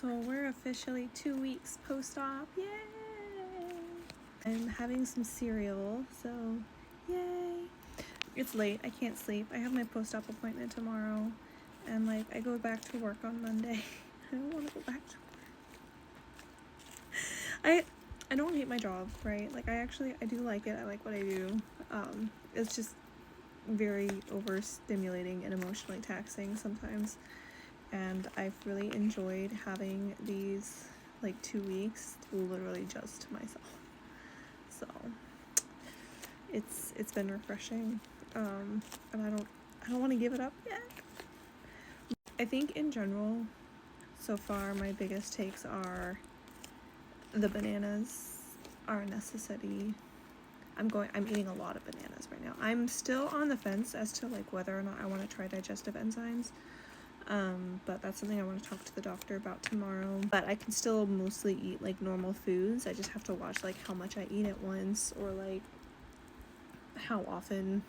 So we're officially 2 weeks post-op, yay! I'm having some cereal, so yay! It's late, I can't sleep. I have my post-op appointment tomorrow, and like I go back to work on Monday. I don't want to go back to work. I don't hate my job, right? Like I do like it. I like what I do. It's just very overstimulating and emotionally taxing sometimes. And I've really enjoyed having these like 2 weeks literally just to myself. So it's been refreshing. And I don't want to give it up yet. I think in general, so far my biggest takes are the bananas are a necessity. I'm eating a lot of bananas right now. I'm still on the fence as to like whether or not I want to try digestive enzymes. But that's something I want to talk to the doctor about tomorrow. But I can still mostly eat like normal foods. I just have to watch like how much I eat at once, or like how often,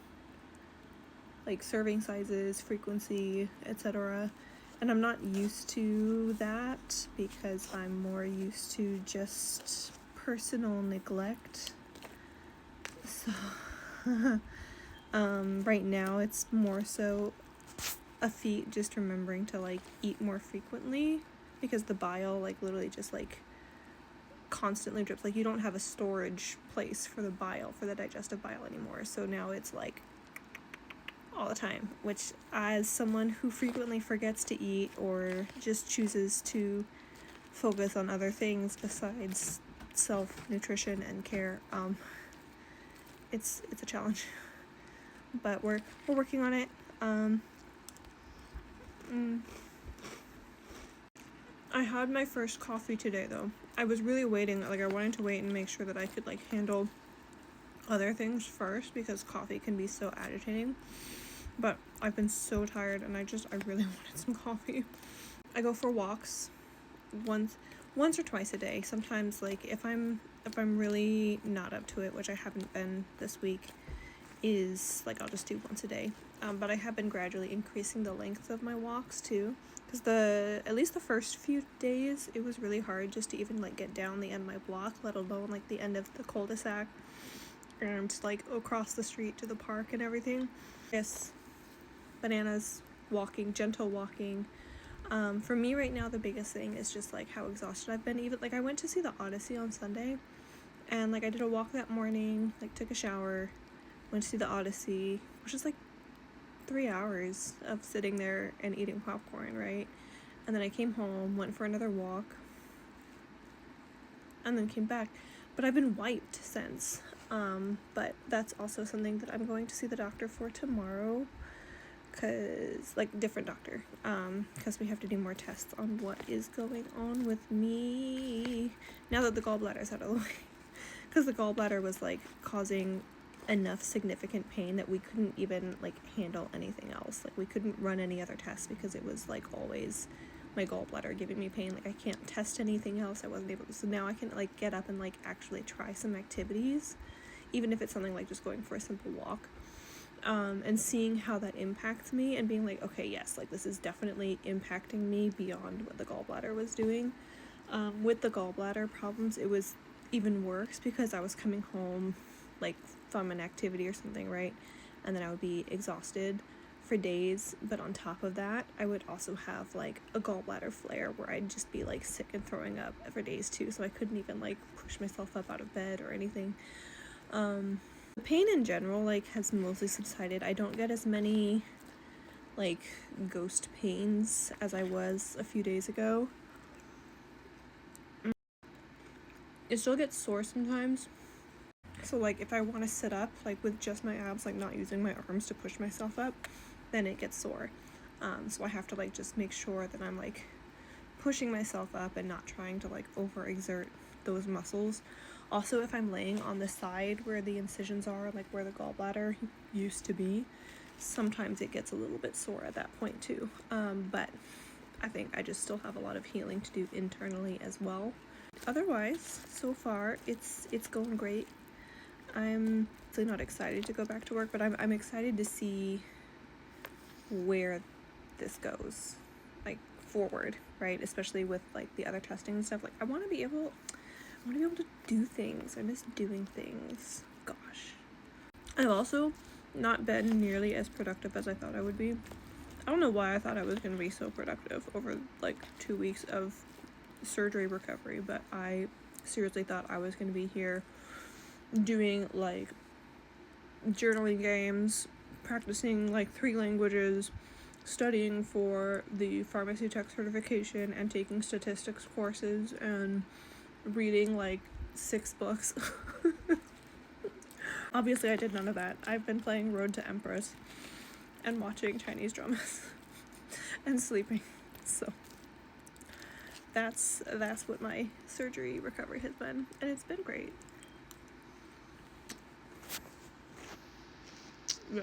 like serving sizes, frequency, etc. And I'm not used to that because I'm more used to just personal neglect. So right now it's more so a feat just remembering to like eat more frequently, because the bile like literally just like constantly drips. Like you don't have a storage place for the bile, for the digestive bile anymore, so now it's like all the time, which as someone who frequently forgets to eat or just chooses to focus on other things besides self-nutrition and care, it's a challenge. But we're working on it. I had my first coffee today though. I was really waiting, like I wanted to wait and make sure that I could like handle other things first, because coffee can be so agitating. But I've been so tired and I really wanted some coffee. I go for walks once or twice a day. Sometimes like if I'm really not up to it, which I haven't been this week, is like I'll just do once a day. But I have been gradually increasing the length of my walks too, because at least the first few days it was really hard just to even like get down the end of my block, let alone like the end of the cul-de-sac and like across the street to the park and everything. Yes, bananas, walking, gentle walking. For me right now the biggest thing is just like how exhausted I've been. Even like I went to see the Odyssey on Sunday, and like I did a walk that morning, like took a shower, went to see the Odyssey, which is like 3 hours of sitting there and eating popcorn, right? And then I came home, went for another walk, and then came back. But I've been wiped since. But that's also something that I'm going to see the doctor for tomorrow, because like different doctor, because we have to do more tests on what is going on with me now that the gallbladder is out of the way. Because the gallbladder was like causing enough significant pain that we couldn't even like handle anything else. Like we couldn't run any other tests because it was like always my gallbladder giving me pain. Like I can't test anything else. I wasn't able to. So now I can like get up and like actually try some activities, even if it's something like just going for a simple walk, and seeing how that impacts me and being like, okay, yes, like this is definitely impacting me beyond what the gallbladder was doing. With the gallbladder problems, it was even worse because I was coming home like from an activity or something, right? And then I would be exhausted for days, but on top of that I would also have like a gallbladder flare where I'd just be like sick and throwing up for days too, so I couldn't even like push myself up out of bed or anything. The pain in general like has mostly subsided. I don't get as many like ghost pains as I was a few days ago. It still gets sore sometimes. So like if I want to sit up like with just my abs, like not using my arms to push myself up, then it gets sore. So I have to like just make sure that I'm like pushing myself up and not trying to like overexert those muscles. Also, if I'm laying on the side where the incisions are, like where the gallbladder used to be, sometimes it gets a little bit sore at that point too. But I think I just still have a lot of healing to do internally as well. Otherwise, so far it's going great. I'm really not excited to go back to work, but I'm excited to see where this goes, like forward, right? Especially with like the other testing and stuff. Like I want to be able to do things. I miss doing things. Gosh. I've also not been nearly as productive as I thought I would be. I don't know why I thought I was going to be so productive over like 2 weeks of surgery recovery, but I seriously thought I was going to be here doing like journaling games, practicing like 3 languages, studying for the pharmacy tech certification, and taking statistics courses, and reading like 6 books. Obviously I did none of that. I've been playing Road to Empress and watching Chinese dramas and sleeping. So that's what my surgery recovery has been, and it's been great. Yeah.